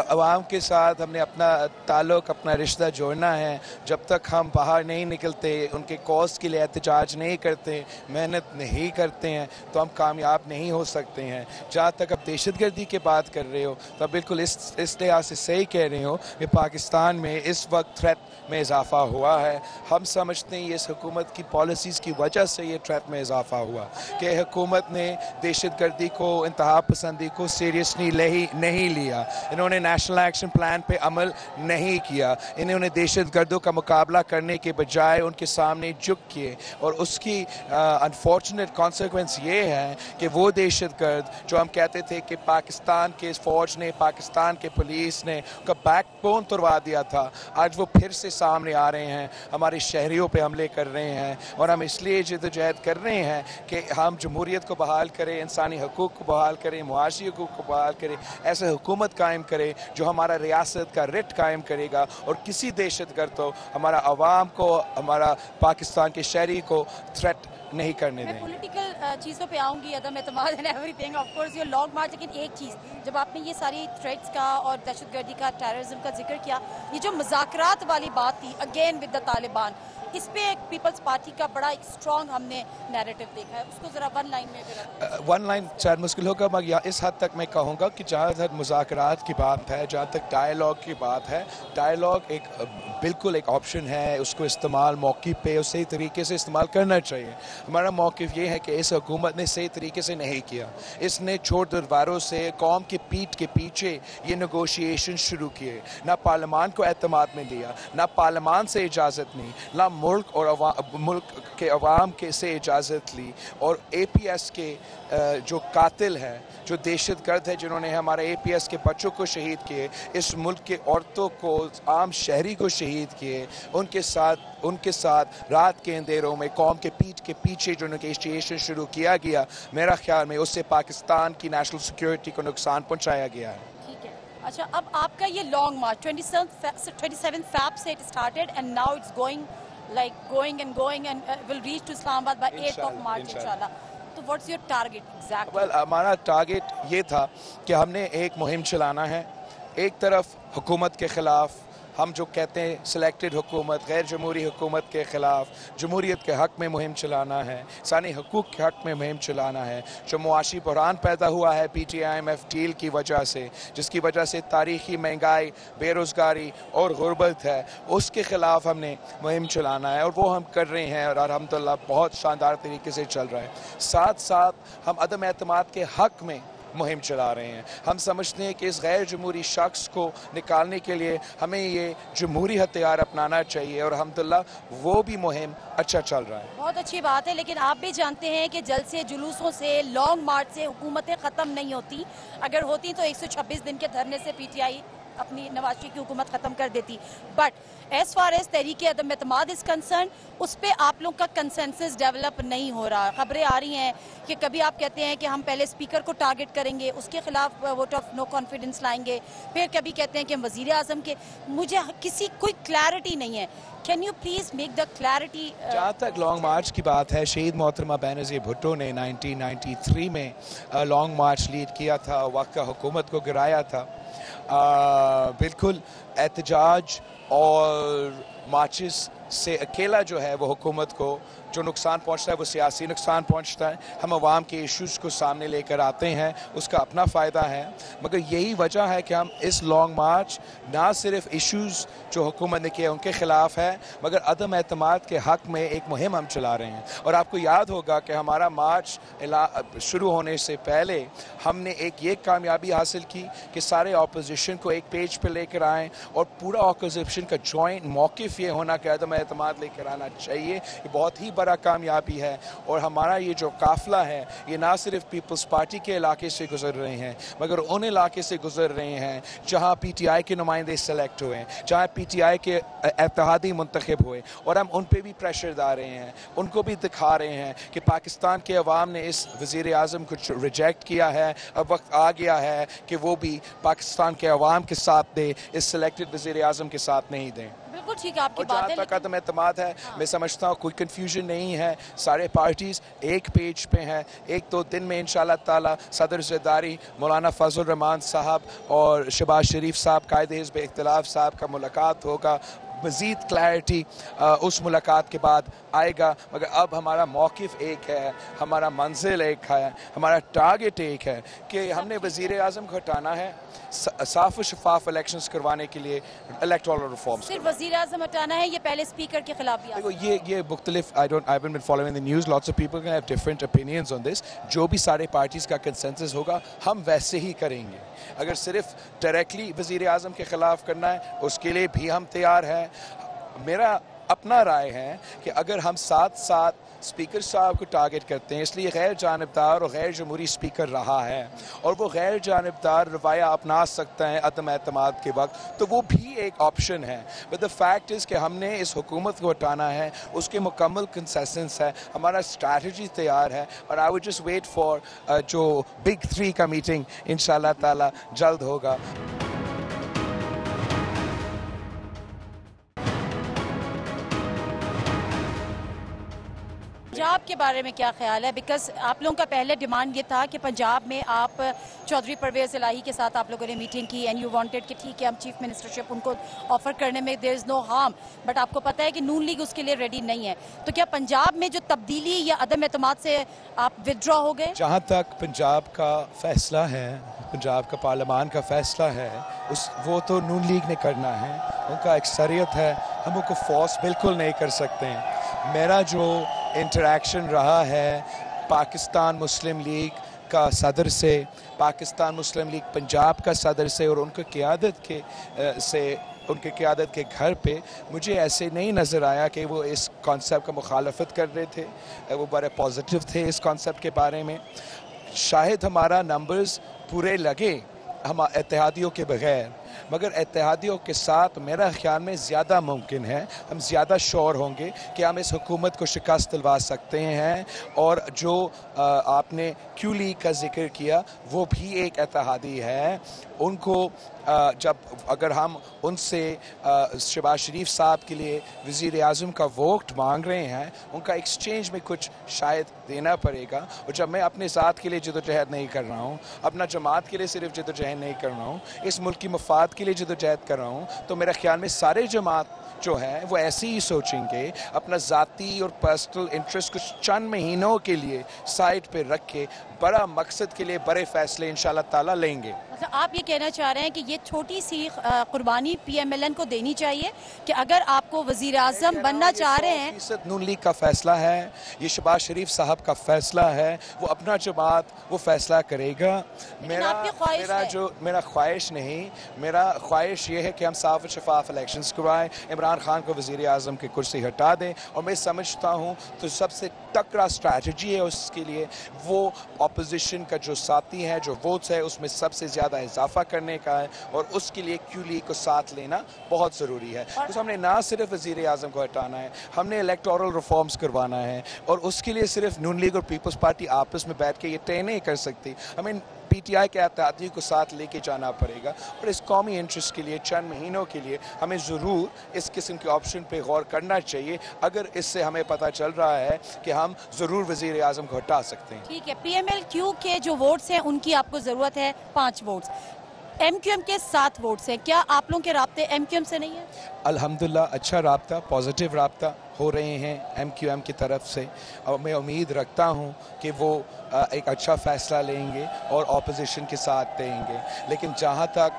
अवाम के साथ हमने अपना ताल्लुक़, अपना रिश्ता जोड़ना है। जब तक हम बाहर नहीं निकलते, उनके कॉज के लिए एहतजाज नहीं करते, मेहनत नहीं करते हैं, तो हम कामयाब नहीं हो सकते हैं। जहाँ तक अब दहशतगर्दी की बात कर रहे हो तो बिल्कुल इस लिहाज से सही कह रहे हो कि पाकिस्तान में इस वक्त थ्रेट में इजाफा हुआ है। हम समझते हैं इस हुकूमत की पॉलिसीज़ की वजह से ये थ्रेट में इजाफा हुआ कि हुकूमत ने दहशतगर्दी को, इंतहा पसंदी को सीरियसली नहीं लिया। इन्होंने नेशनल एक्शन प्लान पे अमल नहीं किया। इन्होंने दहशतगर्दों का मुकाबला करने के बजाय उनके सामने झुक किए और उसकी अनफॉर्चुनेट कॉन्सिक्वेंस ये है कि वो दहशतगर्द जो हम कहते थे कि पाकिस्तान के फ़ौज ने, पाकिस्तान के पुलिस ने उनका बैकबोन तुड़वा दिया था, आज वो फिर से सामने आ रहे हैं, हमारे शहरियों पे हमले कर रहे हैं। और हम इसलिए जद्दोजहद कर रहे हैं कि हम जमहूरियत को बहाल करें, इंसानी हकूक़ को बहाल करें, मुआशी हकूक़ को बहाल करें, ऐसे हुकूमत कायम करें जो हमारा रियासत का रिट कायम करेगा और किसी दहशतगर्द को, हमारा अवाम को, हमारा पाकिस्तान के शहरी को थ्रेट नहीं करने दें। मैं पॉलिटिकल चीज़ों पे आऊँगी, अदम एतमाद एंड एवरीथिंग, ऑफ कोर्स ये लॉन्ग मार्च, लेकिन एक चीज़, जब आपने ये सारी थ्रेट्स का और दहशतगर्दी का, टेररिज्म का जिक्र किया, ये जो मज़ाकरात वाली बात थी अगेन विद द तालिबान, इस पे एक पीपल्स पार्टी का बड़ा एक स्ट्रॉन्ग हमने नैरेटिव देखा है, उसको ज़रा वन लाइन में वन लाइन शायद मुश्किल होगा, मगर इस हद तक मैं कहूँगा कि जहाँ तक मुज़ाकरात की बात है, जहाँ तक डायलॉग की बात है, डायलॉग एक बिल्कुल एक ऑप्शन है, उसको इस्तेमाल मौके पे और सही तरीके से इस्तेमाल करना चाहिए। हमारा मौक़िफ़ ये है कि इस हुकूमत ने सही तरीके से नहीं किया। इसने छोड़ दरबारों से कौम की पीठ के पीछे ये नेगोशिएशन शुरू किए, ना पार्लियामान को एतमाद में लिया, ना पार्लियामान से इजाज़त ली, ना मुल्क और मुल्क के अवाम के से इजाज़त ली। और APS के जो कातिल है, जो दहशतगर्द है, जिन्होंने हमारे APS के बच्चों को शहीद किए, इस मुल्क के औरतों को, आम शहरी को शहीद किए, उनके साथ रात के अंधेरों में कौम के पीठ के पीछे जो नेगोशिएशन शुरू किया गया, मेरा ख्याल में उससे पाकिस्तान की नेशनल सिक्योरिटी को नुकसान पहुंचाया गया है। ठीक है, अच्छा, अब आपका ये लॉन्ग मार्च 27 Feb से it started and now it's going and will reach to Islamabad by 8th of March inshallah. तो what's your target exactly? Well, हमारा टारगेट ये था कि हमने एक मुहिम चलाना है। एक तरफ हुकूमत के ख़िलाफ़ हम जो कहते हैं सिलेक्टेड हुकूमत, गैर जमहूरी हुकूमत के ख़िलाफ़ जमहूरियत के हक़ में मुहिम चलाना है, इंसानी हकूक़ के हक़ में मुहिम चलाना है। जो मुआशी बहरान पैदा हुआ है PTIMF डील की वजह से, जिसकी वजह से तारीख़ी महंगाई, बेरोज़गारी और गुर्बत है, उसके ख़िलाफ़ हमने मुहिम चलाना है और वो हम कर रहे हैं और अल्हम्दुलिल्लाह बहुत शानदार तरीके से चल रहा है। साथ साथ हम अदम एतमाद के हक़ में मुहिम चला रहे हैं। हम समझते हैं कि इस गैर जमहूरी शख्स को निकालने के लिए हमें ये जमहूरी हथियार अपनाना चाहिए और अल्हम्दुलिल्लाह वो भी मुहिम अच्छा चल रहा है। बहुत अच्छी बात है, लेकिन आप भी जानते हैं कि जलसे जुलूसों से, लॉन्ग मार्च से हुकूमतें ख़त्म नहीं होती। अगर होती तो 126 दिन के धरने से PTI अपनी नवाज शरीफ की हुकूमत ख़त्म कर देती। बट एज फार एज तहरीक अदम एतमाद इज कंसर्न, उस पर आप लोग का कंसेंसस डेवलप नहीं हो रहा। खबरें आ रही हैं कि कभी आप कहते हैं कि हम पहले स्पीकर को टारगेट करेंगे, उसके खिलाफ वोट ऑफ नो कॉन्फिडेंस लाएंगे, फिर कभी कहते हैं कि हम वजीर आजम के, मुझे कोई क्लैरिटी नहीं है। Can you please make the clarity? जहाँ तक लॉन्ग मार्च की बात है, शहीद मोहतरमा बेनज़ीर भुट्टो ने 1993 में लॉन्ग मार्च लीड किया था, वक्त हुकूमत को गिराया था। बिल्कुल एहतजाज और मार्चेस से अकेला जो है वो हुकूमत को जो नुकसान पहुंचता है वो सियासी नुकसान पहुंचता है। हम आवाम के इश्यूज़ को सामने लेकर आते हैं, उसका अपना फ़ायदा है, मगर यही वजह है कि हम इस लॉन्ग मार्च ना सिर्फ इश्यूज़ जो हुकूमत ने किए उनके ख़िलाफ़ है, मगर अदम एतमाद के हक़ में एक मुहिम हम चला रहे हैं। और आपको याद होगा कि हमारा मार्च शुरू होने से पहले हमने एक ये कामयाबी हासिल की कि सारे अपोजिशन को एक पेज पर लेकर आएँ और पूरा ऑपोजिशन का जॉइंट मौक़िफ़ ये होना कि अदम एतमाद लेकर आना चाहिए, ये बहुत ही बड़ा कामयाबी है। और हमारा ये जो काफ़िला है ये ना सिर्फ पीपल्स पार्टी के इलाके से गुजर रहे हैं मगर उन इलाके से गुजर रहे हैं जहाँ PTI के नुमाइंदे सेलेक्ट हुए, जहाँ PTI के इत्तेहादी मुंतखब हुए, और हम उन पर भी प्रेशर डाल रहे हैं, उनको भी दिखा रहे हैं कि पाकिस्तान के अवाम ने इस वज़ीर आज़म को रिजेक्ट किया है। अब वक्त आ गया है कि वो भी पाकिस्तान के अवाम के साथ दे, इस सिलेक्टेड वज़ीर आज़म के साथ नहीं दें। बिल्कुल ठीक है आपकी और बात जहाँ है, तक अदम एतमाद है, मैं समझता हूँ कोई कन्फ्यूजन नहीं है, सारे पार्टीज एक पेज पे हैं। एक दो दिन में इंशाल्लाह ताला सदर ज़रदारी, मौलाना फजल रहमान साहब और शहबाज शरीफ साहब, कायद हिज़्ब इख्तिलाफ साहब का मुलाकात होगा। मज़ीद क्लैरिटी उस मुलाकात के बाद आएगा, मगर अब हमारा मौक़िफ़ एक है, हमारा मंजिल एक है, हमारा टारगेट एक है कि हमने वज़ीर आज़म को हटाना है, साफ और शफाफ इलेक्शंस करवाने के लिए इलेक्टोरल रिफॉर्म्स। सिर्फ वज़ीर आज़म हटाना है, ये पहले स्पीकर के खिलाफ भी देखो ये मुख्तलिफ, I haven't been following the news, lots of people can have different opinions on this। जो भी सारे पार्टीज का कंसेंसस होगा हम वैसे ही करेंगे। अगर सिर्फ डायरेक्टली वज़ीर आज़म के खिलाफ करना है उसके लिए भी हम तैयार हैं। मेरा अपना राय है कि अगर हम साथ साथ स्पीकर साहब को टारगेट करते हैं, इसलिए गैर जानबदार और गैर जमहूरी स्पीकर रहा है और वो गैर जानबदार रवाया अपना सकता है अदम एतमाद के वक्त, तो वो भी एक ऑप्शन है। बट द फैक्ट इज़ कि हमने इस हुकूमत को हटाना है, उसके मुकम्मल कंसेंसस है, हमारा स्ट्रैटेजी तैयार है। और I would just wait for जो बिग 3 का मीटिंग इंशाल्लाह ताला जल्द होगा। पंजाब के बारे में क्या ख्याल है? बिकॉज आप लोगों का पहले डिमांड ये था कि पंजाब में आप चौधरी परवेज़ इलाही के साथ आप लोगों ने मीटिंग की एंड यू वांटेड कि ठीक है हम चीफ मिनिस्टरशिप उनको ऑफर करने में there is no harm, but आपको पता है कि नून लीग उसके लिए रेडी नहीं है। तो क्या पंजाब में जो तब्दीली या अदम एतमाद से आप विदड्रॉ हो गए? जहाँ तक पंजाब का फैसला है, पंजाब का पार्लियामान का फैसला है, वो तो नून लीग ने करना है, उनका अक्सरियत है, हम उनको फोर्स बिल्कुल नहीं कर सकते हैं। मेरा जो इंटरेक्शन रहा है पाकिस्तान मुस्लिम लीग का सदर से, पाकिस्तान मुस्लिम लीग पंजाब का सदर से और उनके क़यादत के घर पे, मुझे ऐसे नहीं नज़र आया कि वो इस कॉन्सेप्ट का मुखालफत कर रहे थे। वो बड़े पॉजिटिव थे इस कॉन्सेप्ट के बारे में। शायद हमारा नंबर्स पूरे लगे हम इत्तेहादियों के बगैर, मगर इत्तेहादियों के साथ मेरा ख्याल में ज़्यादा मुमकिन है, हम ज़्यादा श्योर होंगे कि हम इस हुकूमत को शिकस्त दिलवा सकते हैं। और जो आपने क्यू लीग का जिक्र किया, वो भी एक इत्तेहादी है। उनको जब अगर हम उनसे शहबाज शरीफ साहब के लिए वज़ीर आज़म का वोट मांग रहे हैं, उनका एक्सचेंज में कुछ शायद देना पड़ेगा। और जब मैं अपने ज़ात के लिए जदोजहद नहीं कर रहा हूँ, अपना जमात के लिए सिर्फ जदोजहद नहीं कर रहा हूँ, इस मुल्क की मफाद के लिए जदोजहद कर रहा हूँ, तो मेरे ख्याल में सारे जमात जो है वो ऐसे ही सोचेंगे, अपना ज़ाती और पर्सनल इंटरेस्ट कुछ चंद महीनों के लिए साइड पे रख के बड़ा मकसद के लिए बड़े फैसले इंशाल्लाह ताला लेंगे। मतलब आप ये कहना चाह रहे हैं कि ये छोटी सी कुर्बानी PMLN को देनी चाहिए कि अगर आपको वज़ीर आज़म बनना चाह रहे हैं। नून लीग का फैसला है, ये शहबाज शरीफ साहब का फैसला है, वो अपना जमात वो फैसला करेगा। मेरा ख्वाहिश नहीं, मेरा ख्वाहिश ये है कि हम साफ और शफाफ इलेक्शंस करवाएं, इमरान खान को वज़ीर आज़म की कुर्सी हटा दें। और मैं समझता हूँ तो सबसे तकड़ा स्ट्रैटेजी है उसके लिए वो अपोजिशन का जो साथी है, जो वोट्स है, उसमें सबसे ज़्यादा इजाफा करने का है। और उसके लिए क्यू लीग को साथ लेना बहुत ज़रूरी है। तो हमने ना सिर्फ वज़ीर आज़म को हटाना है, हमने इलेक्टोरल रिफॉर्म्स करवाना है। और उसके लिए सिर्फ नून लीग और पीपल्स पार्टी आपस में बैठ के ये तय नहीं कर सकती, हमें PTI के इत्तेहादी को साथ लेके जाना पड़ेगा। और इस कौमी इंटरेस्ट के लिए चंद महीनों के लिए हमें ज़रूर इस किस्म के ऑप्शन पे गौर करना चाहिए। अगर इससे हमें पता चल रहा है कि हम ज़रूर वज़ीर आज़म को हटा सकते हैं। ठीक है, PMLQ के जो वोट्स हैं उनकी आपको ज़रूरत है 5 वोट्स, MQM के 7 वोट्स हैं, क्या आप लोगों के राब्ते MQM से नहीं है? अल्हम्दुलिल्लाह अच्छा राब्ता, पॉजिटिव राब्ता हो रहे हैं MQM की तरफ से। और मैं उम्मीद रखता हूँ कि वो एक अच्छा फ़ैसला लेंगे और ऑपोजिशन के साथ देंगे। लेकिन जहाँ तक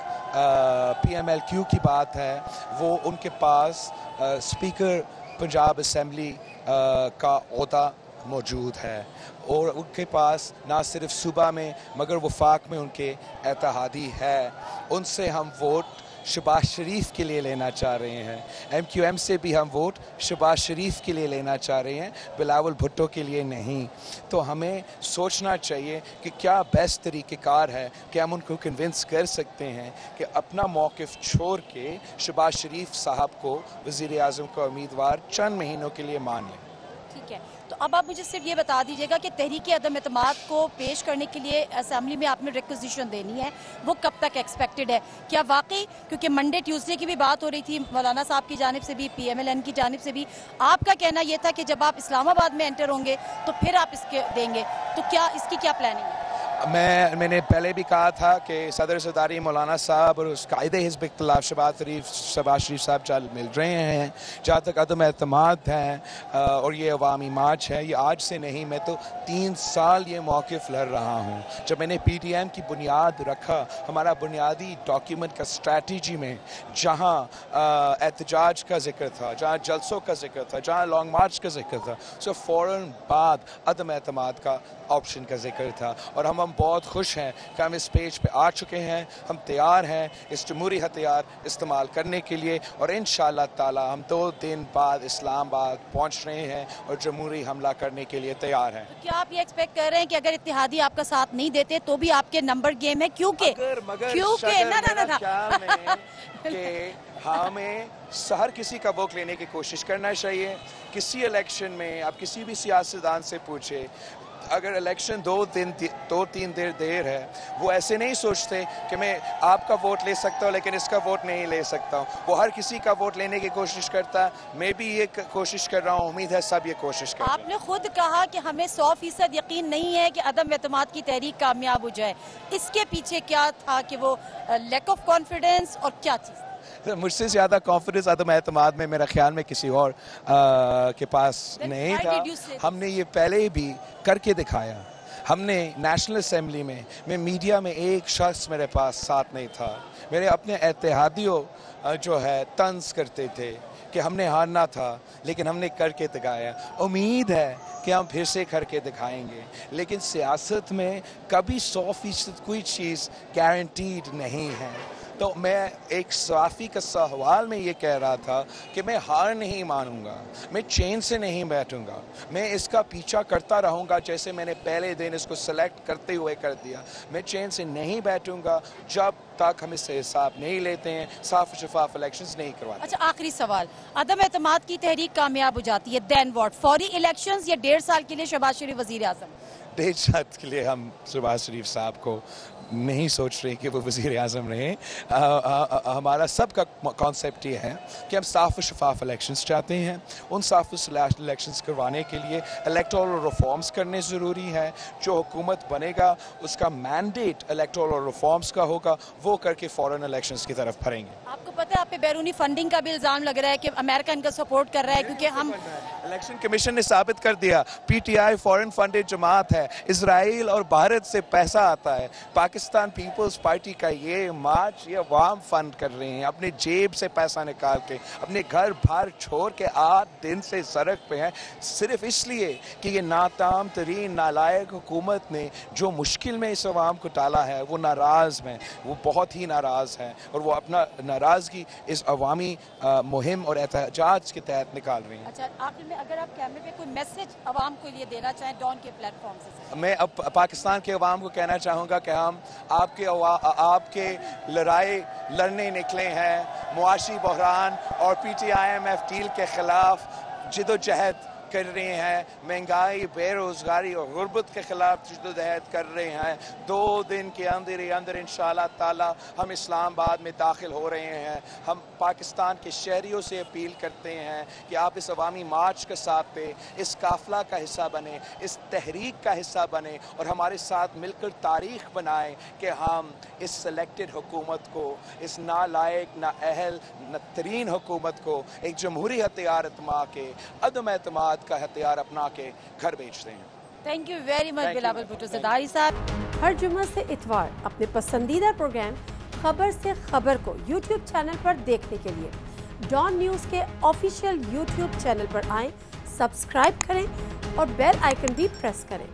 PMLQ की बात है, वो उनके पास स्पीकर पंजाब असम्बली का ओहदा मौजूद है और उनके पास ना सिर्फ सूबा में मगर वफाक में उनके इत्तेहादी है। उनसे हम वोट शहबाज शरीफ के लिए लेना चाह रहे हैं। MQM से भी हम वोट शहबाज शरीफ के लिए लेना चाह रहे हैं, बिलावल भुट्टो के लिए नहीं। तो हमें सोचना चाहिए कि क्या बेस्ट तरीक़ेकार है कि हम उनको कन्विंस कर सकते हैं कि अपना मौक़िफ़ छोड़ के शहबाज शरीफ साहब को वज़ीर आज़म का उम्मीदवार चंद महीनों के लिए मान लें। ठीक है, तो अब आप मुझे सिर्फ ये बता दीजिएगा कि तहरीक अदम एतमाद को पेश करने के लिए असेंबली में आपने रिक्वेजिशन देनी है, वो कब तक एक्सपेक्टेड है? क्या वाकई, क्योंकि मंडे ट्यूसडे की भी बात हो रही थी मौलाना साहब की जानिब से भी, PMLN की जानिब से भी, आपका कहना ये था कि जब आप इस्लामाबाद में एंटर होंगे तो फिर आप इसके देंगे, तो क्या इसकी क्या प्लानिंग है? मैंने पहले भी कहा था कि सदर सरदारी मौलाना साहब और उस कायदे हिज़्ब इख्तिलाफ शहबाज शरीफ साहब चल मिल रहे हैं। जहाँ तक अदम एतमाद है और ये अवामी मार्च है, ये आज से नहीं, मैं तो 3 साल ये मौक़िफ़ लड़ रहा हूँ। जब मैंने PTM की बुनियाद रखा, हमारा बुनियादी डॉक्यूमेंट का स्ट्रैटेजी में जहाँ एहतजाज का जिक्र था, जहाँ जलसों का जिक्र था, जहाँ लॉन्ग मार्च का जिक्र था, सो फ़ौरन बाद अदम एतमाद का ऑप्शन का जिक्र था। और हम बहुत खुश हैं कि हम इस पेज पे आ चुके हैं, हम तैयार हैं इस जमहूरी हथियार इस्तेमाल करने के लिए, और इंशाअल्लाह ताला हम 2 दिन बाद इस्लामाबाद पहुंच रहे हैं और जमहूरी हमला करने के लिए तैयार हैं। तो क्या आप ये एक्सपेक्ट कर रहे हैं कि अगर इत्तेहादी आपका साथ नहीं देते तो भी आपके नंबर गेम है? क्योंकि हमें हर किसी का वोट लेने की कोशिश करना चाहिए। किसी इलेक्शन में आप किसी भी सियासतदान से पूछे, अगर इलेक्शन 2-3 देर है, वो ऐसे नहीं सोचते कि मैं आपका वोट ले सकता हूँ लेकिन इसका वोट नहीं ले सकता हूँ। वो हर किसी का वोट लेने की कोशिश करता है। मैं भी ये कोशिश कर रहा हूँ, उम्मीद है सब ये कोशिश कर रहे हैं। आपने खुद कहा कि हमें 100% यकीन नहीं है कि अदम एतमाद की तहरीक कामयाब हो जाए। इसके पीछे क्या था कि वो लैक ऑफ कॉन्फिडेंस और क्या चीज़? मुझसे ज़्यादा कॉन्फिडेंस अदम एतमाद में मेरा ख्याल में किसी और के पास नहीं था। हमने ये पहले भी करके दिखाया। हमने नेशनल असेंबली में, मैं मीडिया में एक शख्स मेरे पास साथ नहीं था। मेरे अपने इत्तेहादियों जो है तंज करते थे कि हमने हारना था, लेकिन हमने करके दिखाया। उम्मीद है कि हम फिर से करके दिखाएंगे, लेकिन सियासत में कभी 100% कोई चीज़ गारंटीड नहीं है। तो मैं एक सवाफ़ी का सवाल में ये कह रहा था कि मैं हार नहीं मानूंगा, मैं चैन से नहीं बैठूंगा, मैं इसका पीछा करता रहूंगा जैसे मैंने पहले दिन इसको सेलेक्ट करते हुए कर दिया। मैं चैन से नहीं बैठूंगा जब तक हम इससे हिसाब नहीं लेते हैं, साफ शफाफ इलेक्शंस नहीं करवाते। अच्छा, आखिरी सवाल, अदम एतमाद की तहरीक कामयाब हो जाती है, देन व्हाट? फौरी इलेक्शंस या 1.5 साल के लिए शहबाज शरीफ वज़ीर आज़म? 1.5 साल के लिए हम शहबाज शरीफ साहब को नहीं सोच रहे कि वो वज़ीर आज़म रहे। हमारा सबका कॉन्सेप्ट ये है कि हम साफ शफाफ इलेक्शंस चाहते हैं। उन साफ इलेक्शंस करवाने के लिए इलेक्टोरल रिफॉर्म्स करने ज़रूरी है। जो हुकूमत बनेगा उसका मैंडेट इलेक्टोरल रिफॉर्म्स का होगा, वो करके फ़ौरन इलेक्शंस की तरफ भरेंगे। आपको पता है आप पे बैरूनी फंडिंग का भी इल्ज़ाम लग रहा है कि अमेरिका इनका सपोर्ट कर रहा है, क्योंकि हम इलेक्शन कमीशन ने साबित कर दिया PTI फॉरेन फंडेड जमात है। इजराइल और भारत से पैसा आता है। पाकिस्तान पीपल्स पार्टी का ये मार्च ये अवाम फंड कर रहे हैं, अपने जेब से पैसा निकाल के, अपने घर बाहर छोड़ के 8 दिन से सड़क पे हैं, सिर्फ इसलिए कि ये नाकाम तरीन नालायक हुकूमत ने जो मुश्किल में इस अवाम को डाला है, वो नाराज़ हैं, वो बहुत ही नाराज़ हैं और वो अपना नाराज़गी इस अवामी मुहिम और एहतजाज के तहत निकाल रही हैं। अच्छा, आखिर में अगर आप कैमरे पे कोई मैसेज अवाम को लिए देना चाहें डॉन के प्लेटफॉर्म से? मैं अब पाकिस्तान के अवाम को कहना चाहूँगा कि हम आपके लड़ाई लड़ने निकले हैं। मुआशी बहरान और PTIMF डील के खिलाफ जिदोजहद कर रहे हैं। महंगाई, बेरोज़गारी और गुर्बत के खिलाफ जिदोजहद कर रहे हैं। 2 दिन के अंदर ही अंदर इंशाअल्लाह ताला हम इस्लामाबाद में दाखिल हो रहे हैं। हम पाकिस्तान के शहरियों से अपील करते हैं कि आप इस अवामी मार्च के साथ पे इस काफ़िला का हिस्सा बने, इस तहरीक का हिस्सा बने और हमारे साथ मिलकर तारीख़ बनाएं कि हम इस सेलेक्टेड हुकूमत को, इस नालायक नाअहल तरीन हुकूमत को एक जमहूरी हथियार अतमा के अदम एतमाद का हथियार अपना के घर बेचते हैं। Thank you very much Bilawal Bhutto Zardari साहब। हर जुम्मा से इतवार अपने पसंदीदा प्रोग्राम खबर से खबर को YouTube चैनल पर देखने के लिए डॉन न्यूज़ के ऑफिशियल YouTube चैनल पर आएं, सब्सक्राइब करें और बेल आइकन भी प्रेस करें।